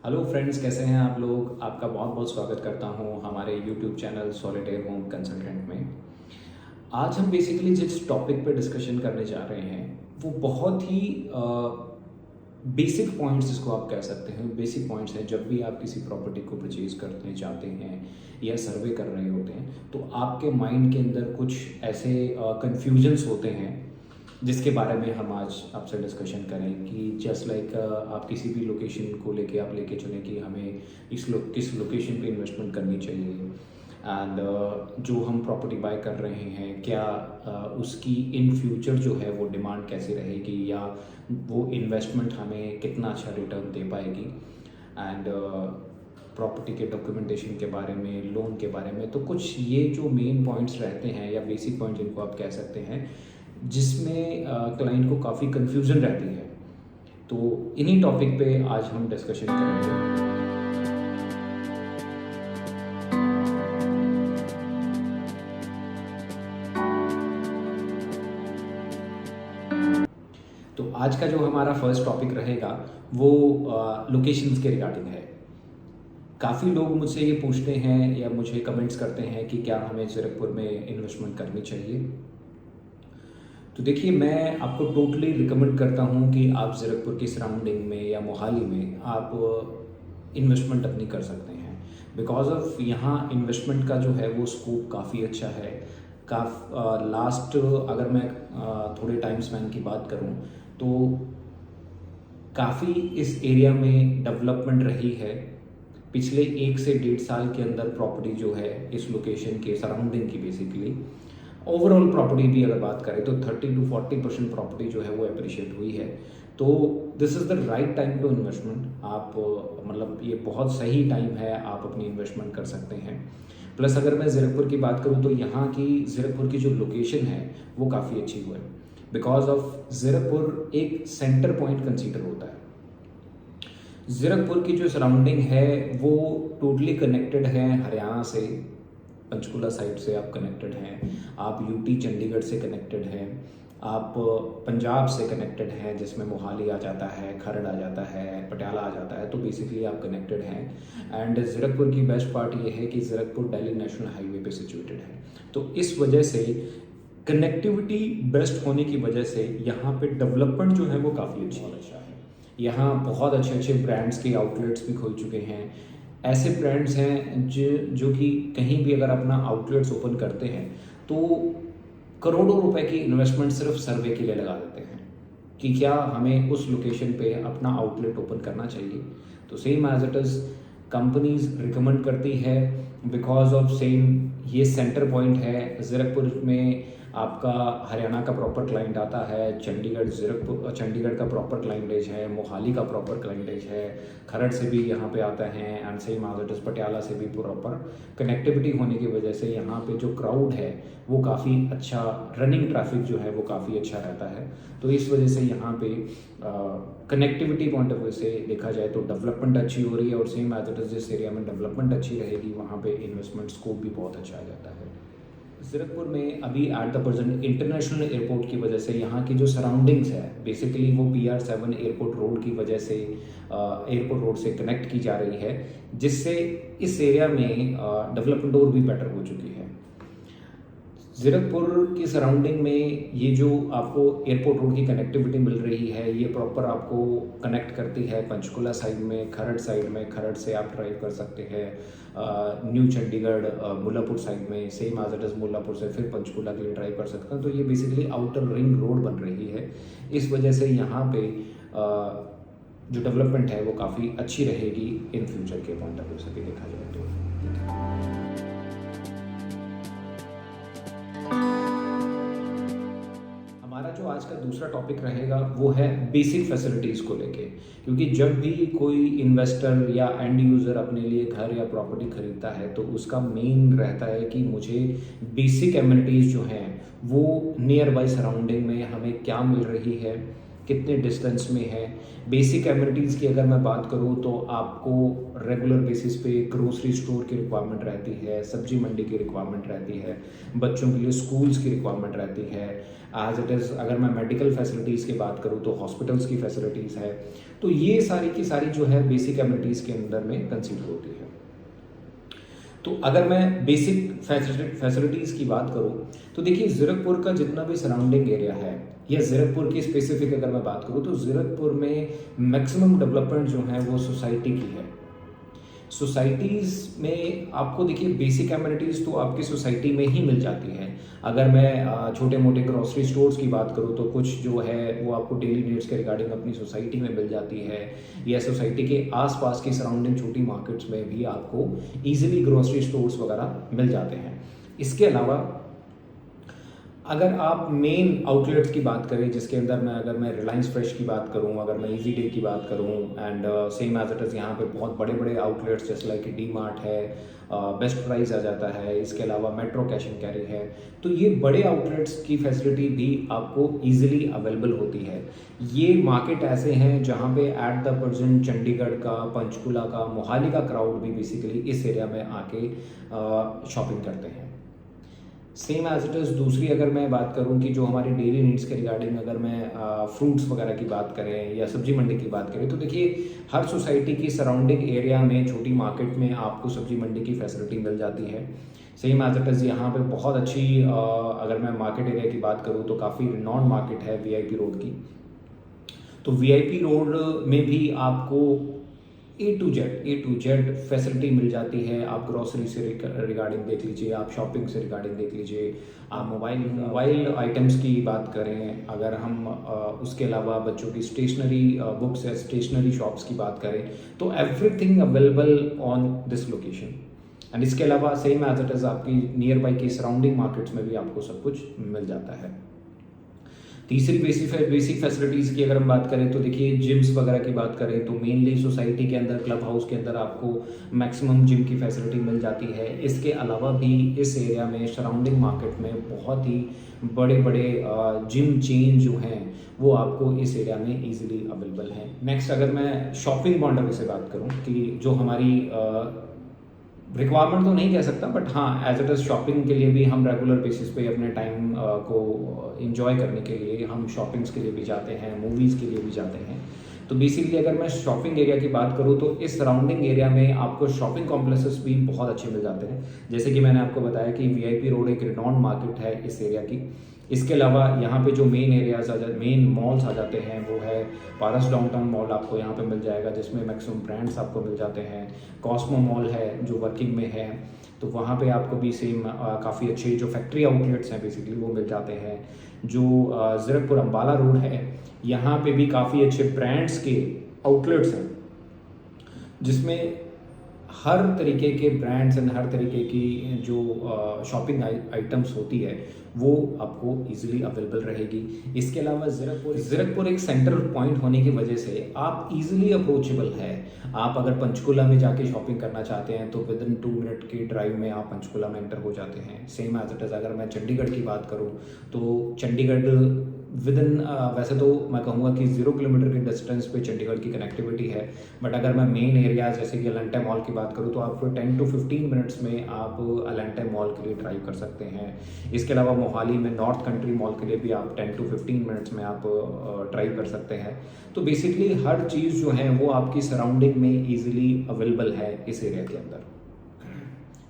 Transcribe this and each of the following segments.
Hello friends, कैसे हैं आप लोग। आपका बहुत बहुत स्वागत करता हूं हमारे YouTube channel solitaire home consultant में। आज हम बेसिकली जिस टॉपिक पे डिस्कशन करने जा रहे हैं वो बहुत ही बेसिक पॉइंट्स, जिसको आप कह सकते हैं बेसिक पॉइंट्स हैं। जब भी आप किसी प्रॉपर्टी को परचेज करने चाहते हैं या सर्वे कर रहे होते हैं तो आपके माइंड के अंदर कुछ ऐसे कन्फ्यूजन्स होते हैं जिसके बारे में हम आज आपसे डिस्कशन करें कि जस्ट लाइक आप किसी भी लोकेशन को लेके आप लेके चलें कि हमें किस लोकेशन पे इन्वेस्टमेंट करनी चाहिए एंड जो हम प्रॉपर्टी बाय कर रहे हैं क्या उसकी इन फ्यूचर जो है वो डिमांड कैसी रहेगी या वो इन्वेस्टमेंट हमें कितना अच्छा रिटर्न दे पाएगी एंड प्रॉपर्टी के डॉक्यूमेंटेशन के बारे में, लोन के बारे में। तो कुछ ये जो मेन पॉइंट्स रहते हैं या बेसिक पॉइंट जिनको आप कह सकते हैं जिसमें क्लाइंट को काफ़ी कन्फ्यूज़न रहती है, तो इन्हीं टॉपिक पे आज हम डिस्कशन करेंगे। तो आज का जो हमारा फर्स्ट टॉपिक रहेगा वो लोकेशंस के रिगार्डिंग है। काफ़ी लोग मुझसे ये पूछते हैं या मुझे कमेंट्स करते हैं कि क्या हमें ज़ीरकपुर में इन्वेस्टमेंट करनी चाहिए। तो देखिए, मैं आपको टोटली रिकमेंड करता हूँ कि आप ज़ीरकपुर की सराउंडिंग में या मोहाली में आप इन्वेस्टमेंट अपनी कर सकते हैं। बिकॉज ऑफ यहाँ इन्वेस्टमेंट का जो है वो स्कोप काफ़ी अच्छा है। लास्ट अगर मैं थोड़े टाइम स्पैन की बात करूँ तो काफ़ी इस एरिया में डेवलपमेंट रही है। पिछले 1 से 1.5 साल के अंदर प्रॉपर्टी जो है इस लोकेशन के सराउंडिंग की बेसिकली ओवरऑल प्रॉपर्टी भी अगर बात करें तो 30 to 40% प्रॉपर्टी जो है वो अप्रिशिएट हुई है। तो this is the right time to investment. आप मतलब ये बहुत सही टाइम है, आप अपनी इन्वेस्टमेंट कर सकते हैं। प्लस अगर मैं ज़ीरकपुर की बात करूँ तो यहाँ की ज़ीरकपुर की जो लोकेशन है वो काफ़ी अच्छी हुई है। बिकॉज ऑफ ज़ीरकपुर एक सेंटर पॉइंट कंसीडर होता है। ज़ीरकपुर की जो सराउंडिंग है वो टोटली कनेक्टेड है हरियाणा से, पंचकुला साइड से आप कनेक्टेड हैं, आप यूटी चंडीगढ़ से कनेक्टेड हैं, आप पंजाब से कनेक्टेड हैं जिसमें मोहाली आ जाता है, खरड़ आ जाता है, पटियाला आ जाता है। तो बेसिकली आप कनेक्टेड हैं। एंड ज़ीरकपुर की बेस्ट पार्ट ये है कि ज़ीरकपुर दिल्ली नेशनल हाईवे पे सिचुएटेड है। तो इस वजह से कनेक्टिविटी बेस्ट होने की वजह से यहाँ पे डेवलपमेंट जो है वो काफ़ी अच्छा है। यहाँ बहुत अच्छे अच्छे ब्रांड्स के आउटलेट्स भी खुल चुके हैं। ऐसे ब्रांड्स हैं जो कि कहीं भी अगर अपना आउटलेट्स ओपन करते हैं तो करोड़ों रुपए की इन्वेस्टमेंट सिर्फ सर्वे के लिए लगा देते हैं कि क्या हमें उस लोकेशन पे अपना आउटलेट ओपन करना चाहिए। तो same as it is companies recommend करती है बिकॉज ऑफ सेम ये सेंटर पॉइंट है। ज़ीरकपुर में आपका हरियाणा का प्रॉपर क्लाइंट आता है, चंडीगढ़ का प्रॉपर क्लाइंटेज है, मोहाली का प्रॉपर क्लाइंटेज है, खरड़ से भी यहाँ पे आता है and same as it is Patiala से भी प्रॉपर कनेक्टिविटी होने की वजह से यहाँ पे जो क्राउड है वो काफ़ी अच्छा, रनिंग ट्रैफिक जो है वो काफ़ी अच्छा रहता है। तो इस वजह से यहाँ पे कनेक्टिविटी पॉइंट ऑफ व्यू से देखा जाए तो डेवलपमेंट अच्छी हो रही है और सेम एज इट इज़ जिस एरिया में डेवलपमेंट अच्छी रहेगी वहाँ पे इन्वेस्टमेंट स्कोप भी बहुत अच्छा आ जाता है। ज़ीरकपुर में अभी at the present international airport की वजह से यहाँ की जो सराउंडिंग्स है बेसिकली वो PR7 एयरपोर्ट रोड की वजह से एयरपोर्ट रोड से कनेक्ट की जा रही है, जिससे इस एरिया में डेवलपमेंट और भी बेटर हो चुकी है। ज़ीरकपुर की सराउंडिंग में ये जो आपको एयरपोर्ट रोड की कनेक्टिविटी मिल रही है ये प्रॉपर आपको कनेक्ट करती है पंचकुला साइड में, खरड़ साइड में। खरड़ से आप ड्राइव कर सकते हैं न्यू चंडीगढ़, मुल्लापुर साइड में, same as it is Mullapur से फिर पंचकुला के लिए ड्राइव कर सकते हैं। तो ये बेसिकली आउटर रिंग रोड बन रही है। इस वजह से यहाँ पे जो डेवलपमेंट है वो काफ़ी अच्छी रहेगी इन फ्यूचर के पॉइंट ऑफ व्यू से भी देखा जाए तो। हमारा जो आज का दूसरा टॉपिक रहेगा वो है बेसिक फैसिलिटीज़ को लेके, क्योंकि जब भी कोई इन्वेस्टर या एंड यूज़र अपने लिए घर या प्रॉपर्टी खरीदता है तो उसका मेन रहता है कि मुझे बेसिक एमिनिटीज़ जो हैं वो नियर बाई सराउंडिंग में हमें क्या मिल रही है, कितने डिस्टेंस में है। बेसिक एमिनिटीज़ की अगर मैं बात करूँ तो आपको रेगुलर बेसिस पे ग्रोसरी स्टोर की रिक्वायरमेंट रहती है, सब्जी मंडी की रिक्वायरमेंट रहती है, बच्चों के लिए स्कूल्स की रिक्वायरमेंट रहती है। एज इट इज़ अगर मैं मेडिकल फैसिलिटीज़ की बात करूँ तो हॉस्पिटल्स की फैसिलिटीज़ है। तो ये सारी की सारी जो है बेसिक एमिनिटीज़ के अंदर में कंसीडर होती है। तो अगर मैं बेसिक फैसिलिटीज़ की बात करूँ तो देखिए ज़ीरकपुर का जितना भी सराउंडिंग एरिया है या ज़ीरकपुर की स्पेसिफिक अगर मैं बात करूँ तो ज़ीरकपुर में मैक्सिमम डेवलपमेंट जो है वो सोसाइटी की है। सोसाइटीज़ में आपको देखिए बेसिक एमिनिटीज़ तो आपकी सोसाइटी में ही मिल जाती हैं। अगर मैं छोटे मोटे ग्रोसरी स्टोर्स की बात करूँ तो कुछ जो है वो आपको डेली नीड्स के रिगार्डिंग अपनी सोसाइटी में मिल जाती है, या सोसाइटी के आसपास की सराउंडिंग छोटी मार्केट्स में भी आपको ईजिली ग्रोसरी स्टोर्स वगैरह मिल जाते हैं। इसके अलावा अगर आप मेन आउटलेट्स की बात करें जिसके अंदर अगर मैं रिलायंस फ्रेश की बात करूं, अगर मैं इजी डे की बात करूं, and same as it is यहाँ पे बहुत बड़े बड़े आउटलेट्स जैसे लाइक डी मार्ट है, बेस्ट प्राइस आ जाता है, इसके अलावा मेट्रो कैश एंड कैरी है। तो ये बड़े आउटलेट्स की फैसिलिटी भी आपको ईजिली अवेलेबल होती है। ये मार्केट ऐसे हैं जहाँ पे एट द प्रेजेंट चंडीगढ़ का, पंचकुला का, मोहाली का क्राउड भी बेसिकली इस एरिया में आके शॉपिंग करते हैं। सेम एज इट इज़ दूसरी अगर मैं बात करूं कि जो हमारी डेली नीड्स के रिगार्डिंग अगर मैं फ्रूट्स वगैरह की बात करें या सब्जी मंडी की बात करें तो देखिए हर सोसाइटी की सराउंडिंग एरिया में छोटी मार्केट में आपको सब्जी मंडी की फैसिलिटी मिल जाती है। सेम एज इट इज़ यहाँ पे बहुत अच्छी अगर मैं मार्केट एरिया की बात करूँ तो काफ़ी रिनॉन मार्केट है वीआईपी रोड की। तो वीआईपी रोड में भी आपको ए टू जेड फैसिलिटी मिल जाती है। आप ग्रॉसरी से रिगार्डिंग देख लीजिए, आप शॉपिंग से रिगार्डिंग देख लीजिए, आप मोबाइल आइटम्स की बात करें, अगर हम उसके अलावा बच्चों की स्टेशनरी बुक्स या स्टेशनरी शॉप्स की बात करें तो everything available on this location. And इसके अलावा सेम एज इट इज़ आपकी नियर बाई की सराउंडिंग मार्केट्स में भी आपको सब कुछ मिल जाता है। तीसरी बेसिक फैसिलिटीज़ की अगर हम बात करें तो देखिए जिम्स वगैरह की बात करें तो मेनली सोसाइटी के अंदर क्लब हाउस के अंदर आपको मैक्सिमम जिम की फैसिलिटी मिल जाती है। इसके अलावा भी इस एरिया में सराउंडिंग मार्केट में बहुत ही बड़े बड़े जिम चेन जो हैं वो आपको इस एरिया में ईजिली अवेलेबल हैं। नेक्स्ट अगर मैं शॉपिंग पॉइंट ऑफ व्यू से बात करूँ कि जो हमारी रिक्वायरमेंट तो नहीं कह सकता बट हाँ एज इट इज़ शॉपिंग के लिए भी हम रेगुलर बेसिस पे अपने टाइम को इंजॉय करने के लिए हम शॉपिंग्स के लिए भी जाते हैं, मूवीज़ के लिए भी जाते हैं। तो बेसिकली अगर मैं शॉपिंग एरिया की बात करूँ तो इस सराउंडिंग एरिया में आपको शॉपिंग कॉम्प्लेक्सेस भी बहुत अच्छे मिल जाते हैं। जैसे कि मैंने आपको बताया कि वीआईपी रोड एक रिनॉन मार्केट है इस एरिया की। इसके अलावा यहाँ पे जो मेन मॉल्स आ जाते हैं वो है पारस डाउनटाउन मॉल आपको यहाँ पे मिल जाएगा जिसमें मैक्सिमम ब्रांड्स आपको मिल जाते हैं। कॉस्मो मॉल है जो वर्किंग में है तो वहाँ पे आपको भी सेम काफ़ी अच्छे जो फैक्ट्री आउटलेट्स हैं बेसिकली वो मिल जाते हैं। जो ज़ीरकपुर अम्बाला रोड है यहाँ पे भी काफ़ी अच्छे ब्रांड्स के आउटलेट्स हैं जिसमें हर तरीके के ब्रांड्स एंड हर तरीके की जो शॉपिंग आइटम्स होती है वो आपको इजीली अवेलेबल रहेगी। इसके अलावा ज़ीरकपुर एक सेंट्रल पॉइंट होने की वजह से आप इजीली अप्रोचेबल है। आप अगर पंचकुला में जाके शॉपिंग करना चाहते हैं तो विद इन 2 मिनट की ड्राइव में आप पंचकुला में एंटर हो जाते हैं। सेम एज इट इज़ अगर मैं चंडीगढ़ की बात करूँ तो चंडीगढ़ विद इन वैसे तो मैं कहूँगा कि 0 किलोमीटर के डिस्टेंस पे चंडीगढ़ की कनेक्टिविटी है बट अगर मैं मेन एरिया जैसे कि एलेंटे मॉल की बात करूँ तो आप 10 to 15 मिनट्स में आप एलेंटे मॉल के लिए ड्राइव कर सकते हैं। इसके अलावा मोहाली में नॉर्थ कंट्री मॉल के लिए भी आप 10 to 15 मिनट्स में आप ड्राइव कर सकते हैं। तो बेसिकली हर चीज़ जो है वो आपकी सराउंडिंग में ईजिली अवेलेबल है इस एरिया के अंदर।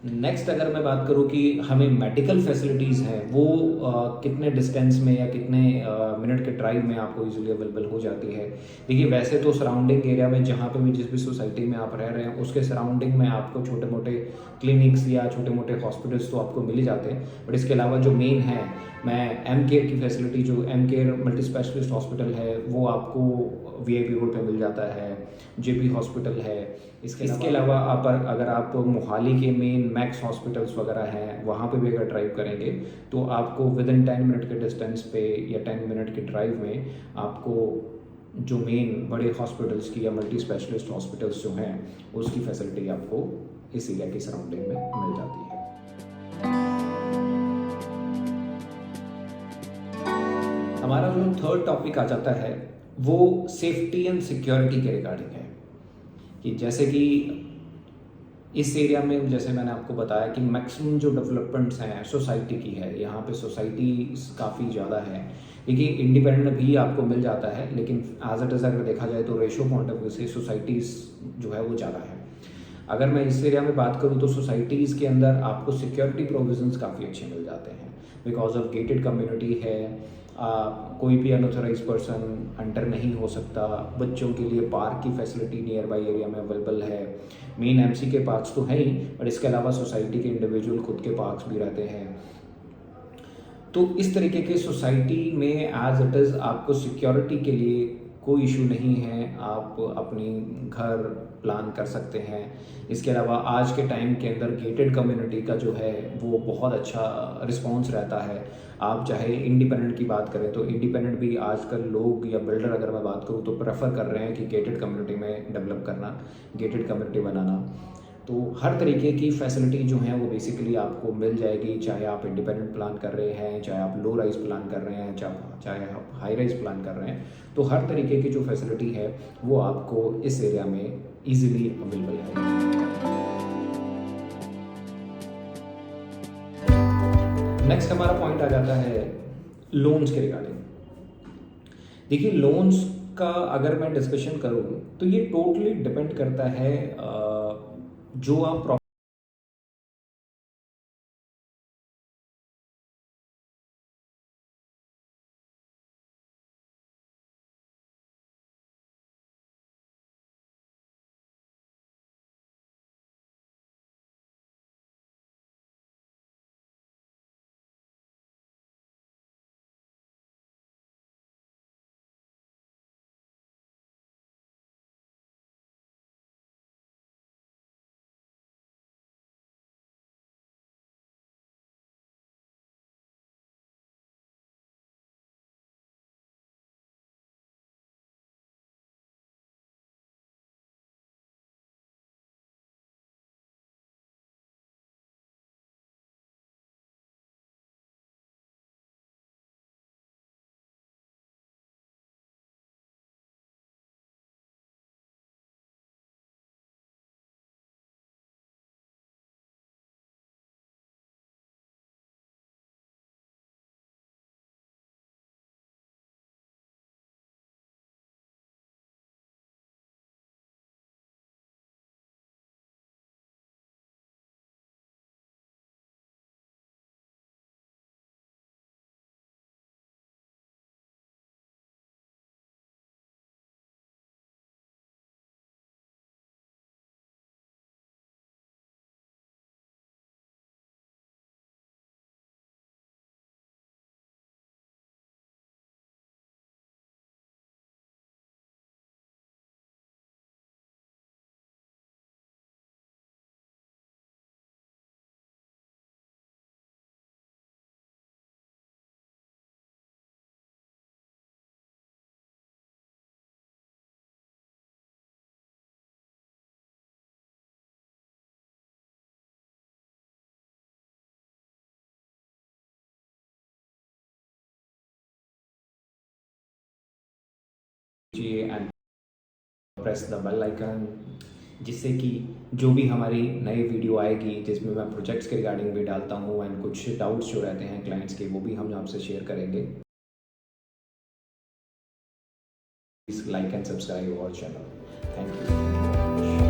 नेक्स्ट अगर मैं बात करूँ कि हमें मेडिकल फैसिलिटीज़ हैं वो कितने डिस्टेंस में या कितने मिनट के ड्राइव में आपको इजीली अवेलेबल हो जाती है। देखिए वैसे तो सराउंडिंग एरिया में जहाँ पे भी जिस भी सोसाइटी में आप रह रहे हैं उसके सराउंडिंग में आपको छोटे मोटे क्लिनिक्स या छोटे मोटे हॉस्पिटल्स तो आपको मिल ही जाते हैं बट इसके अलावा जो मेन है मैं एम केयर की फैसिलिटी जो M care multi specialist hospital है वो आपको वीआईपी रोड पे मिल जाता है। जेपी हॉस्पिटल है। इसके अलावा आप अगर आप मोहाली के मेन मैक्स हॉस्पिटल्स वगैरह हैं वहाँ पे भी अगर ड्राइव करेंगे तो आपको विद इन 10 मिनट के डिस्टेंस पे या 10 मिनट के ड्राइव में आपको जो मेन बड़े हॉस्पिटल्स की या मल्टी स्पेशलिस्ट हॉस्पिटल्स जो हैं उसकी फैसिलिटी आपको इस एरिया की सराउंडिंग में मिल जाती है। हमारा जो थर्ड टॉपिक आ जाता है वो सेफ्टी एंड सिक्योरिटी के रिगार्डिंग है कि जैसे कि इस एरिया में जैसे मैंने आपको बताया कि मैक्सिमम जो डेवलपमेंट्स हैं सोसाइटी की है, यहाँ पे सोसाइटी काफ़ी ज़्यादा है। देखिए इंडिपेंडेंट भी आपको मिल जाता है, लेकिन एज इट इज़ अगर देखा जाए तो रेशो पॉइंट ऑफ व्यू से सोसाइटीज़ जो है वो ज़्यादा है। अगर मैं इस एरिया में बात करूँ तो सोसाइटीज़ के अंदर आपको सिक्योरिटी प्रोविजंस काफ़ी अच्छे मिल जाते हैं बिकॉज ऑफ गेटेड कम्युनिटी है। कोई भी अनऑथराइज पर्सन अंडर नहीं हो सकता। बच्चों के लिए पार्क की फैसिलिटी नियर बाई एरिया में अवेलेबल है। मेन एमसी के पार्क्स तो हैं ही, बट इसके अलावा सोसाइटी के इंडिविजुअल खुद के पार्क्स भी रहते हैं। तो इस तरीके के सोसाइटी में एज इट इज़ आपको सिक्योरिटी के लिए कोई इशू नहीं है, आप अपनी घर प्लान कर सकते हैं। इसके अलावा आज के टाइम के अंदर गेटेड कम्युनिटी का जो है वो बहुत अच्छा रिस्पॉन्स रहता है। आप चाहे इंडिपेंडेंट की बात करें तो इंडिपेंडेंट भी आजकल लोग या बिल्डर अगर मैं बात करूँ तो प्रेफर कर रहे हैं कि गेटेड कम्युनिटी में डेवलप करना, गेटेड कम्युनिटी बनाना। तो हर तरीके की फैसिलिटी जो है वो बेसिकली आपको मिल जाएगी, चाहे आप इंडिपेंडेंट प्लान कर रहे हैं, चाहे आप लो राइज प्लान कर रहे हैं, चाहे आप हाई राइज प्लान कर रहे हैं। तो हर तरीके की जो फैसिलिटी है वो आपको इस एरिया में ईजिली अवेलेबल है। नेक्स्ट हमारा पॉइंट आ जाता है लोन्स के रिगार्डिंग। देखिए लोन्स का अगर मैं डिस्कशन करूँ तो ये टोटली डिपेंड करता है जो आप and press the bell icon, जिससे कि जो भी हमारी नई वीडियो आएगी जिसमें मैं प्रोजेक्ट्स के रिगार्डिंग भी डालता हूँ एंड कुछ डाउट्स जो रहते हैं क्लाइंट्स के वो भी हम आपसे शेयर करेंगे। Please like and subscribe our channel. Thank you.